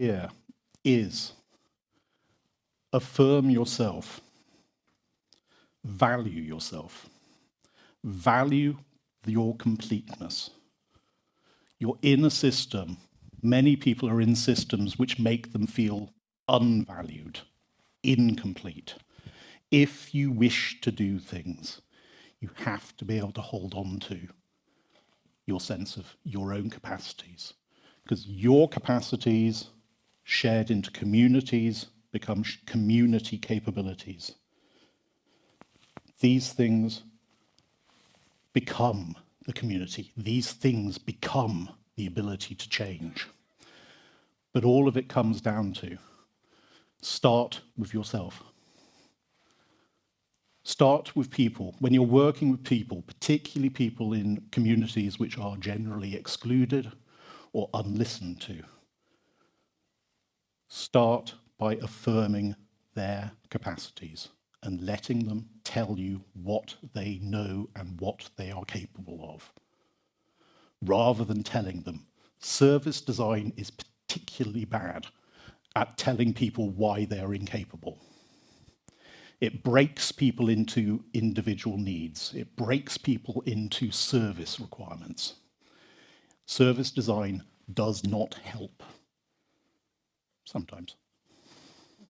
here is affirm yourself, value yourself, value your completeness. You're in a system. Many people are in systems which make them feel unvalued, incomplete. If you wish to do things, you have to be able to hold on to your sense of your own capacities, because your capacities shared into communities become community capabilities. These things become the community. These things become the ability to change. But all of it comes down to start with yourself. Start with people. When you're working with people, particularly people in communities which are generally excluded or unlistened to, start by affirming their capacities and letting them tell you what they know and what they are capable of, rather than telling them. Service design is particularly bad at telling people why they're incapable. It breaks people into individual needs. It breaks people into service requirements. Service design does not help. Sometimes.